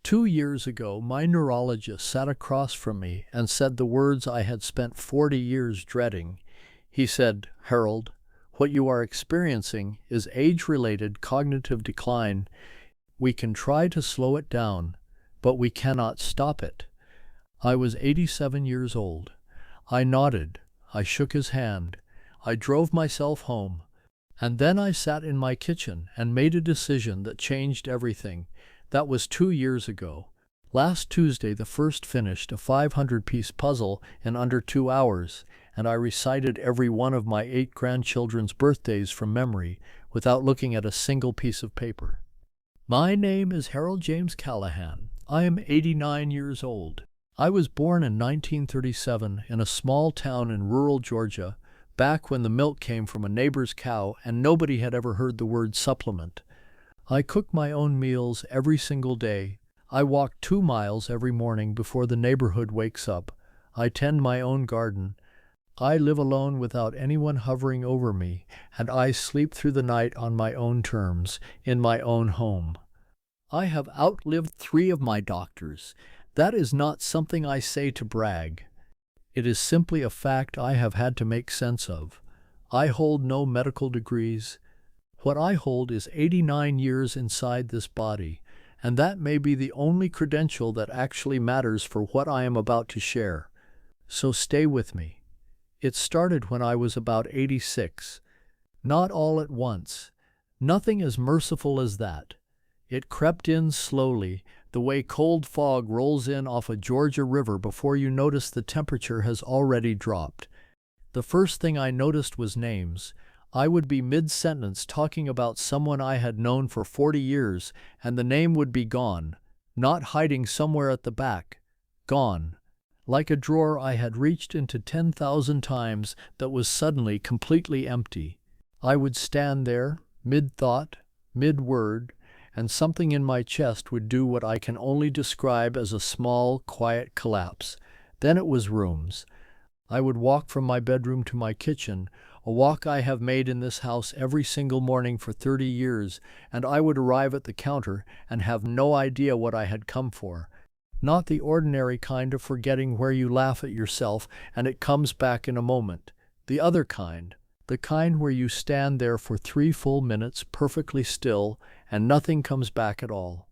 2 years ago, my neurologist sat across from me and said the words I had spent 40 years dreading. He said, "Harold, what you are experiencing is age-related cognitive decline. We can try to slow it down, but we cannot stop it." I was 87 years old. I nodded. I shook his hand. I drove myself home. And then I sat in my kitchen and made a decision that changed everything. That was 2 years ago. Last Tuesday, the first finished a 500-piece puzzle in under 2 hours, and I recited every one of my 8 grandchildren's birthdays from memory without looking at a single piece of paper. My name is Harold James Callahan. I am 89 years old. I was born in 1937 in a small town in rural Georgia, back when the milk came from a neighbor's cow and nobody had ever heard the word supplement. I cook my own meals every single day. I walk 2 miles every morning before the neighborhood wakes up. I tend my own garden. I live alone without anyone hovering over me, and I sleep through the night on my own terms, in my own home. I have outlived 3 of my doctors. That is not something I say to brag. It is simply a fact I have had to make sense of. I hold no medical degrees. What I hold is 89 years inside this body, and that may be the only credential that actually matters for what I am about to share. So stay with me. It started when I was about 86. Not all at once. Nothing as merciful as that. It crept in slowly, the way cold fog rolls in off a Georgia river before you notice the temperature has already dropped. The first thing I noticed was names. I would be mid-sentence talking about someone I had known for 40 years, and the name would be gone, not hiding somewhere at the back. Gone. Like a drawer I had reached into 10,000 times that was suddenly completely empty. I would stand there, mid-thought, mid-word, and something in my chest would do what I can only describe as a small, quiet collapse. Then it was rooms. I would walk from my bedroom to my kitchen, a walk I have made in this house every single morning for 30 years, and I would arrive at the counter and have no idea what I had come for. Not the ordinary kind of forgetting where you laugh at yourself and it comes back in a moment. The other kind. The kind where you stand there for 3 full minutes perfectly still and nothing comes back at all.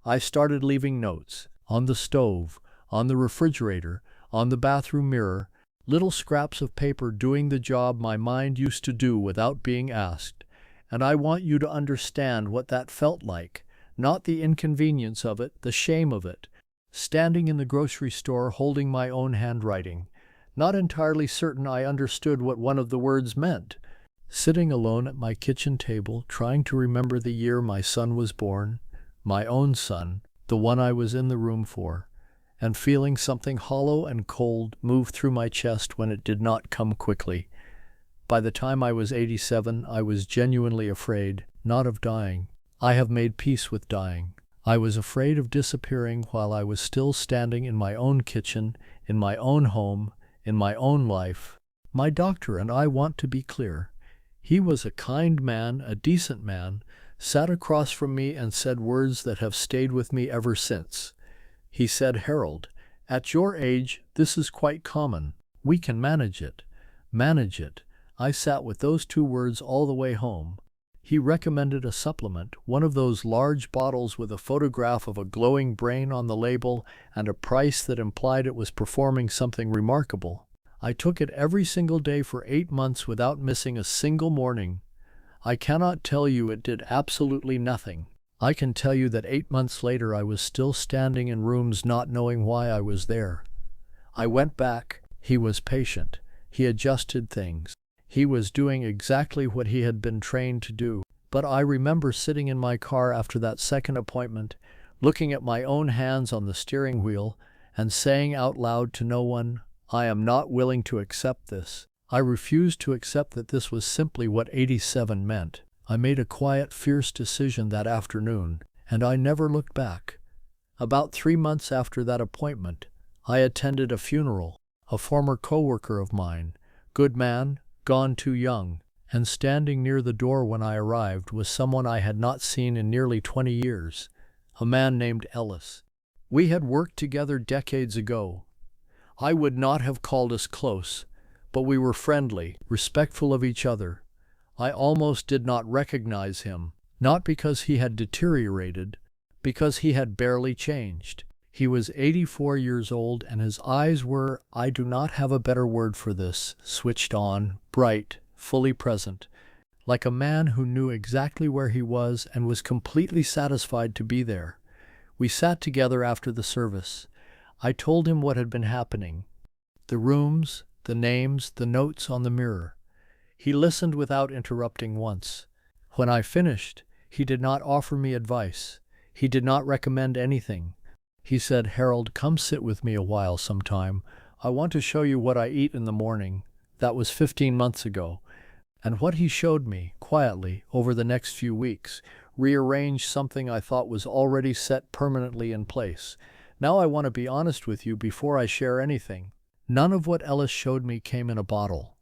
I started leaving notes. On the stove, on the refrigerator, on the bathroom mirror, little scraps of paper doing the job my mind used to do without being asked. And I want you to understand what that felt like, not the inconvenience of it, the shame of it. Standing in the grocery store holding my own handwriting, not entirely certain I understood what one of the words meant. Sitting alone at my kitchen table, trying to remember the year my son was born, my own son, the one I was in the room for, and feeling something hollow and cold move through my chest when it did not come quickly. By the time I was 87, I was genuinely afraid, not of dying. I have made peace with dying. I was afraid of disappearing while I was still standing in my own kitchen, in my own home, in my own life. My doctor, and I want to be clear, he was a kind man, a decent man, sat across from me and said words that have stayed with me ever since. He said, "Harold, at your age, this is quite common. We can manage it." Manage it. I sat with those 2 words all the way home. He recommended a supplement, one of those large bottles with a photograph of a glowing brain on the label and a price that implied it was performing something remarkable. I took it every single day for 8 months without missing a single morning. I cannot tell you it did absolutely nothing. I can tell you that 8 months later I was still standing in rooms not knowing why I was there. I went back. He was patient. He adjusted things. He was doing exactly what he had been trained to do. But I remember sitting in my car after that second appointment, looking at my own hands on the steering wheel, and saying out loud to no one, "I am not willing to accept this." I refused to accept that this was simply what 87 meant. I made a quiet, fierce decision that afternoon, and I never looked back. About 3 months after that appointment, I attended a funeral. A former coworker of mine, good man, gone too young, and standing near the door when I arrived was someone I had not seen in nearly 20 years, a man named Ellis. We had worked together decades ago. I would not have called us close, but we were friendly, respectful of each other. I almost did not recognize him, not because he had deteriorated, because he had barely changed. He was 84 years old, and his eyes were, I do not have a better word for this, switched on, bright, fully present, like a man who knew exactly where he was and was completely satisfied to be there. We sat together after the service. I told him what had been happening, the rooms, the names, the notes on the mirror. He listened without interrupting once. When I finished, he did not offer me advice. He did not recommend anything. He said, "Harold, come sit with me a while sometime. I want to show you what I eat in the morning." That was 15 months ago. And what he showed me, quietly, over the next few weeks, rearranged something I thought was already set permanently in place. Now I want to be honest with you before I share anything. None of what Ellis showed me came in a bottle.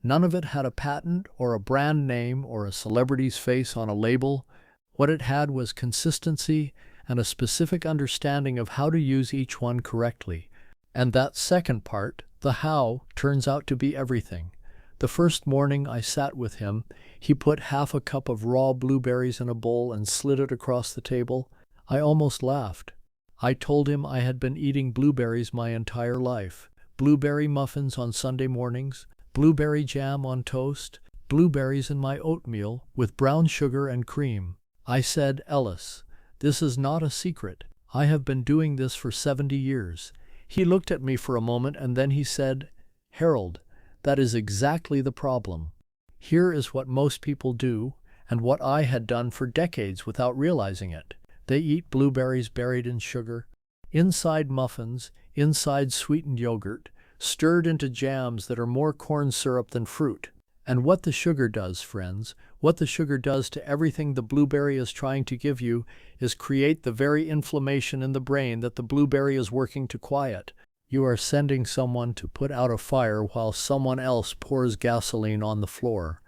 None of it had a patent or a brand name or a celebrity's face on a label. What it had was consistency and a specific understanding of how to use each one correctly. And that second part, the how, turns out to be everything. The first morning I sat with him, he put half a cup of raw blueberries in a bowl and slid it across the table. I almost laughed. I told him I had been eating blueberries my entire life. Blueberry muffins on Sunday mornings, blueberry jam on toast, blueberries in my oatmeal with brown sugar and cream. I said, "Ellis, this is not a secret. I have been doing this for 70 years. He looked at me for a moment and then he said, "Harold, that is exactly the problem. Here is what most people do, and what I had done for decades without realizing it. They eat blueberries buried in sugar, inside muffins, inside sweetened yogurt, stirred into jams that are more corn syrup than fruit. And what the sugar does, friends, what the sugar does to everything the blueberry is trying to give you is create the very inflammation in the brain that the blueberry is working to quiet. You are sending someone to put out a fire while someone else pours gasoline on the floor.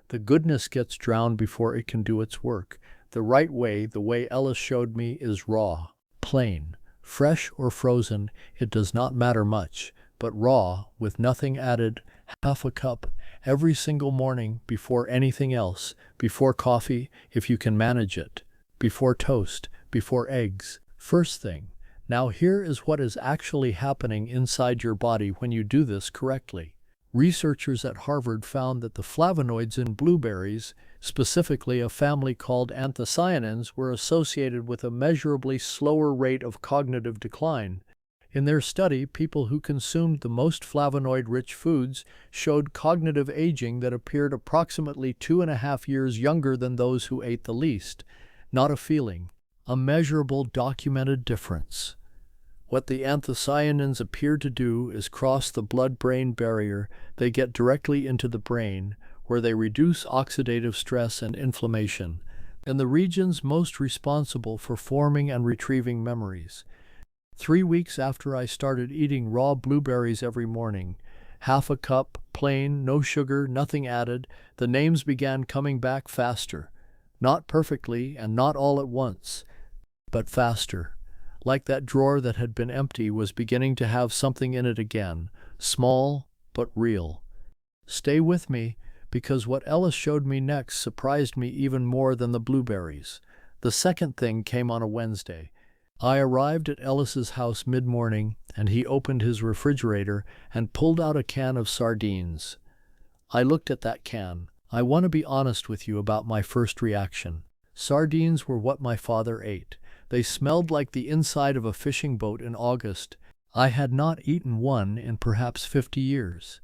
The goodness gets drowned before it can do its work. The right way, the way Ellis showed me, is raw, plain, fresh or frozen, it does not matter much, but raw, with nothing added, half a cup, every single morning, before anything else, before coffee, if you can manage it, before toast, before eggs, first thing. Now here is what is actually happening inside your body when you do this correctly. Researchers at Harvard found that the flavonoids in blueberries, specifically a family called anthocyanins, were associated with a measurably slower rate of cognitive decline. In their study, people who consumed the most flavonoid-rich foods showed cognitive aging that appeared approximately 2.5 years younger than those who ate the least. Not a feeling. A measurable, documented difference. What the anthocyanins appear to do is cross the blood-brain barrier. They get directly into the brain, where they reduce oxidative stress and inflammation, in the regions most responsible for forming and retrieving memories. 3 weeks after I started eating raw blueberries every morning, half a cup, plain, no sugar, nothing added, the names began coming back faster. Not perfectly and not all at once, but faster. Like that drawer that had been empty was beginning to have something in it again, small but real. Stay with me, because what Ellis showed me next surprised me even more than the blueberries. The second thing came on a Wednesday. I arrived at Ellis's house mid-morning, and he opened his refrigerator and pulled out a can of sardines. I looked at that can. I want to be honest with you about my first reaction. Sardines were what my father ate. They smelled like the inside of a fishing boat in August. I had not eaten one in perhaps 50 years.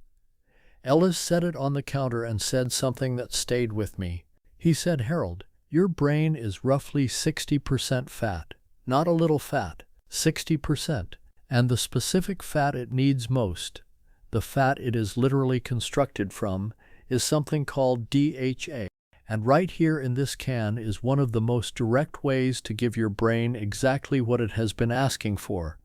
Ellis set it on the counter and said something that stayed with me. He said, "Harold, your brain is roughly 60% fat. Not a little fat, 60%. And the specific fat it needs most, the fat it is literally constructed from, is something called DHA. And right here in this can is one of the most direct ways to give your brain exactly what it has been asking for."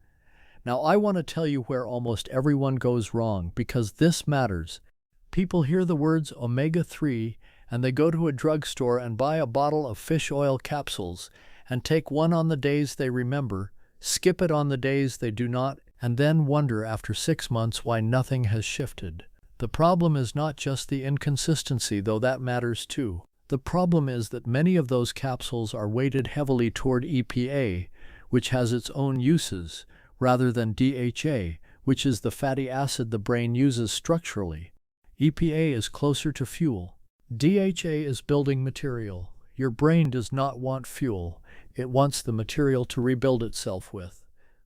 Now I want to tell you where almost everyone goes wrong, because this matters. People hear the words omega-3 and they go to a drugstore and buy a bottle of fish oil capsules and take one on the days they remember, skip it on the days they do not, and then wonder after 6 months why nothing has shifted. The problem is not just the inconsistency, though that matters too. The problem is that many of those capsules are weighted heavily toward EPA, which has its own uses, rather than DHA, which is the fatty acid the brain uses structurally. EPA is closer to fuel. DHA is building material. Your brain does not want fuel. It wants the material to rebuild itself with.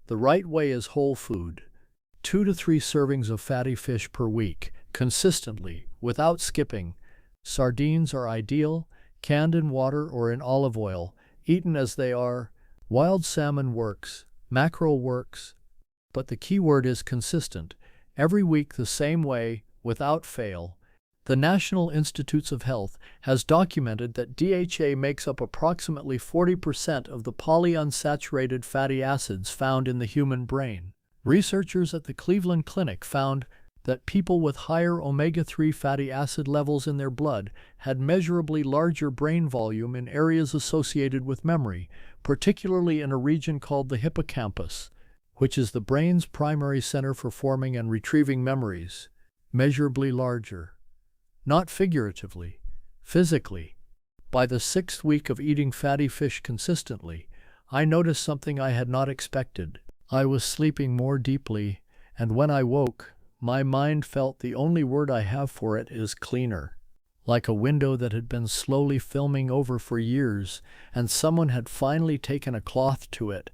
The right way is whole food. 2 to 3 servings of fatty fish per week, consistently, without skipping. Sardines are ideal, canned in water or in olive oil, eaten as they are. Wild salmon works, mackerel works, but the key word is consistent. Every week the same way, without fail. The National Institutes of Health has documented that DHA makes up approximately 40% of the polyunsaturated fatty acids found in the human brain. Researchers at the Cleveland Clinic found that people with higher omega-3 fatty acid levels in their blood had measurably larger brain volume in areas associated with memory, particularly in a region called the hippocampus, which is the brain's primary center for forming and retrieving memories. Measurably larger. Not figuratively, physically. By the 6th week of eating fatty fish consistently, I noticed something I had not expected. I was sleeping more deeply, and when I woke, my mind felt the only word I have for it is cleaner. Like a window that had been slowly filming over for years, and someone had finally taken a cloth to it.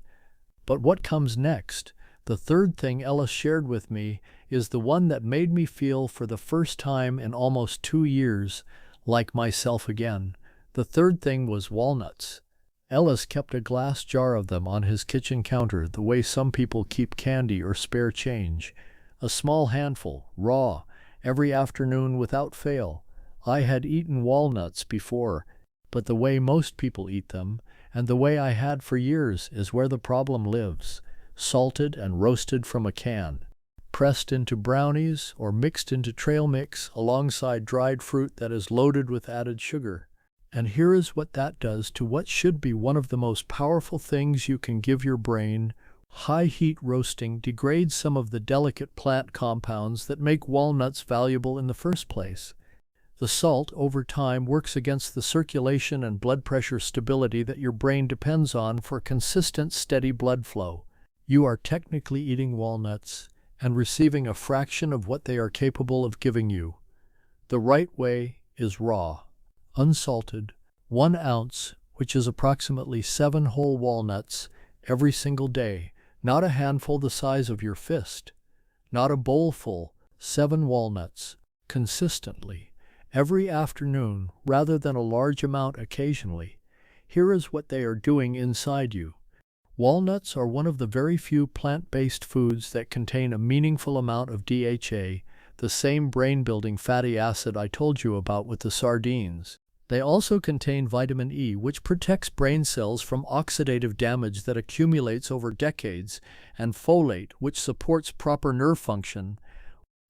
But what comes next, the third thing Ellis shared with me, is the one that made me feel for the first time in almost 2 years, like myself again. The third thing was walnuts. Ellis kept a glass jar of them on his kitchen counter the way some people keep candy or spare change. A small handful, raw, every afternoon without fail. I had eaten walnuts before, but the way most people eat them, and the way I had for years, is where the problem lives. Salted and roasted from a can. Pressed into brownies or mixed into trail mix alongside dried fruit that is loaded with added sugar. And here is what that does to what should be one of the most powerful things you can give your brain. High heat roasting degrades some of the delicate plant compounds that make walnuts valuable in the first place. The salt, over time, works against the circulation and blood pressure stability that your brain depends on for consistent, steady blood flow. You are technically eating walnuts and receiving a fraction of what they are capable of giving you. The right way is raw, unsalted, 1 ounce, which is approximately 7 whole walnuts, every single day. Not a handful the size of your fist. Not a bowl full, 7 walnuts, consistently, every afternoon, rather than a large amount occasionally. Here is what they are doing inside you. Walnuts are one of the very few plant-based foods that contain a meaningful amount of DHA, the same brain-building fatty acid I told you about with the sardines. They also contain vitamin E, which protects brain cells from oxidative damage that accumulates over decades, and folate, which supports proper nerve function.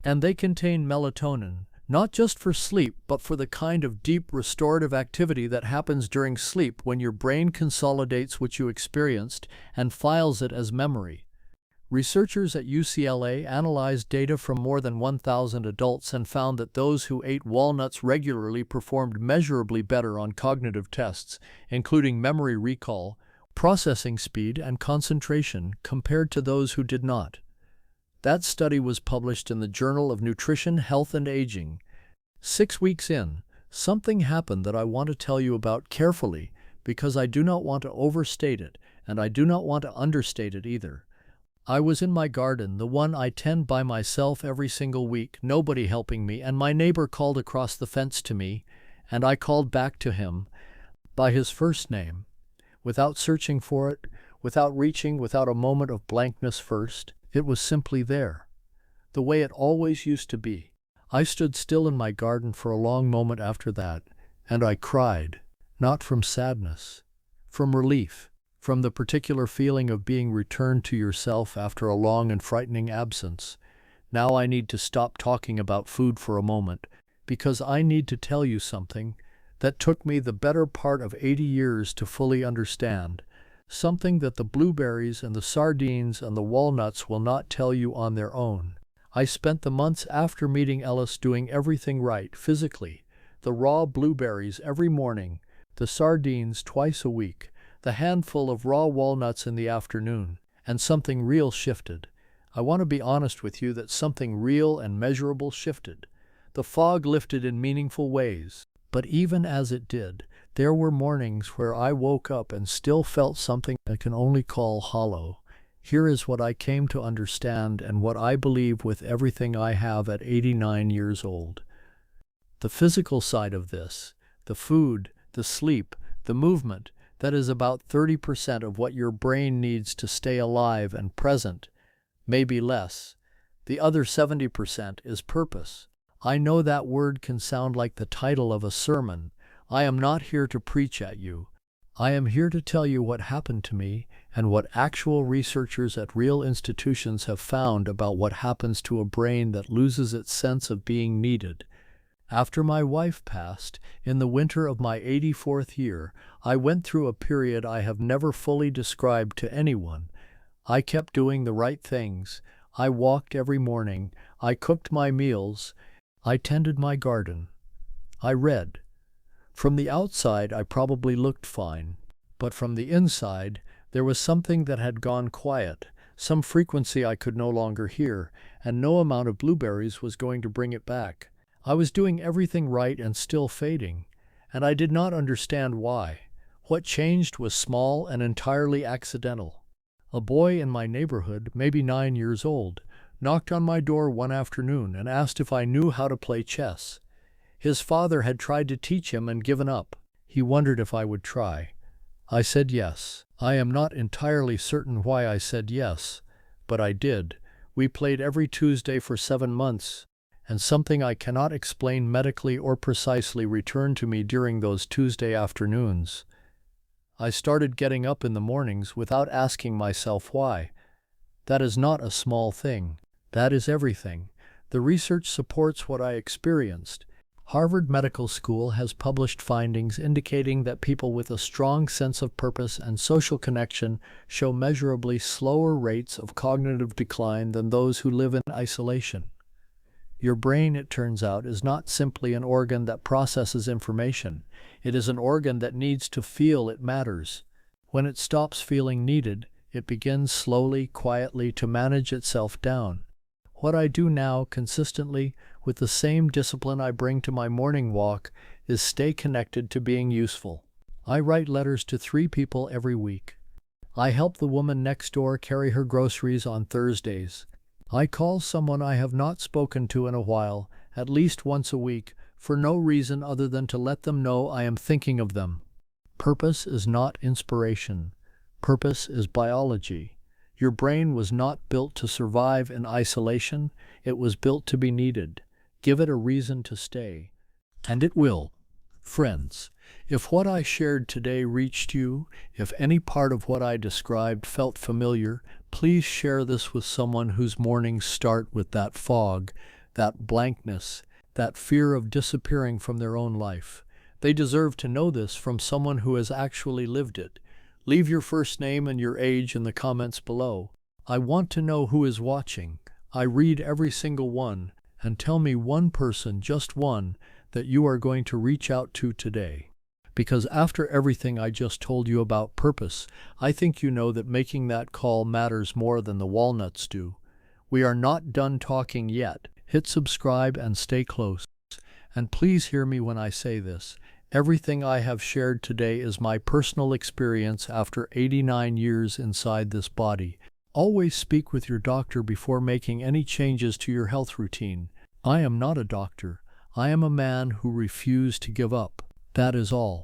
And they contain melatonin, not just for sleep, but for the kind of deep restorative activity that happens during sleep when your brain consolidates what you experienced and files it as memory. Researchers at UCLA analyzed data from more than 1,000 adults and found that those who ate walnuts regularly performed measurably better on cognitive tests, including memory recall, processing speed, and concentration, compared to those who did not. That study was published in the Journal of Nutrition, Health, and Aging. 6 weeks in, something happened that I want to tell you about carefully, because I do not want to overstate it, and I do not want to understate it either. I was in my garden, the one I tend by myself every single week, nobody helping me, and my neighbor called across the fence to me, and I called back to him by his first name, without searching for it, without reaching, without a moment of blankness first. It was simply there, the way it always used to be. I stood still in my garden for a long moment after that, and I cried, not from sadness, from relief. From the particular feeling of being returned to yourself after a long and frightening absence. Now I need to stop talking about food for a moment, because I need to tell you something that took me the better part of 80 years to fully understand. something that the blueberries and the sardines and the walnuts will not tell you on their own. I spent the months after meeting Ellis doing everything right physically. The raw blueberries every morning, the sardines twice a week, the handful of raw walnuts in the afternoon, and something real shifted. I want to be honest with you that something real and measurable shifted. The fog lifted in meaningful ways. But even as it did, there were mornings where I woke up and still felt something I can only call hollow. Here is what I came to understand and what I believe with everything I have at 89 years old. The physical side of this, the food, the sleep, the movement, that is about 30% of what your brain needs to stay alive and present, maybe less. The other 70% is purpose. I know that word can sound like the title of a sermon. I am not here to preach at you. I am here to tell you what happened to me and what actual researchers at real institutions have found about what happens to a brain that loses its sense of being needed. After my wife passed, in the winter of my 84th year, I went through a period I have never fully described to anyone. I kept doing the right things. I walked every morning. I cooked my meals. I tended my garden. I read. From the outside, I probably looked fine. But from the inside, there was something that had gone quiet, some frequency I could no longer hear, and no amount of blueberries was going to bring it back. I was doing everything right and still fading, and I did not understand why. What changed was small and entirely accidental. A boy in my neighborhood, maybe 9 years old, knocked on my door one afternoon and asked if I knew how to play chess. His father had tried to teach him and given up. He wondered if I would try. I said yes. I am not entirely certain why I said yes, but I did. We played every Tuesday for 7 months, and something I cannot explain medically or precisely returned to me during those Tuesday afternoons. I started getting up in the mornings without asking myself why. That is not a small thing. That is everything. The research supports what I experienced. Harvard Medical School has published findings indicating that people with a strong sense of purpose and social connection show measurably slower rates of cognitive decline than those who live in isolation. Your brain, it turns out, is not simply an organ that processes information. It is an organ that needs to feel it matters. When it stops feeling needed, it begins slowly, quietly to manage itself down. What I do now, consistently, with the same discipline I bring to my morning walk, is stay connected to being useful. I write letters to 3 people every week. I help the woman next door carry her groceries on Thursdays. I call someone I have not spoken to in a while, at least once a week, for no reason other than to let them know I am thinking of them. Purpose is not inspiration. Purpose is biology. Your brain was not built to survive in isolation. It was built to be needed. Give it a reason to stay. And it will. Friends, if what I shared today reached you, if any part of what I described felt familiar, please share this with someone whose mornings start with that fog, that blankness, that fear of disappearing from their own life. They deserve to know this from someone who has actually lived it. Leave your first name and your age in the comments below. I want to know who is watching. I read every single one, and tell me one person, just one, that you are going to reach out to today. Because after everything I just told you about purpose, I think you know that making that call matters more than the walnuts do. We are not done talking yet. Hit subscribe and stay close. And please hear me when I say this. Everything I have shared today is my personal experience after 89 years inside this body. Always speak with your doctor before making any changes to your health routine. I am not a doctor. I am a man who refused to give up. That is all.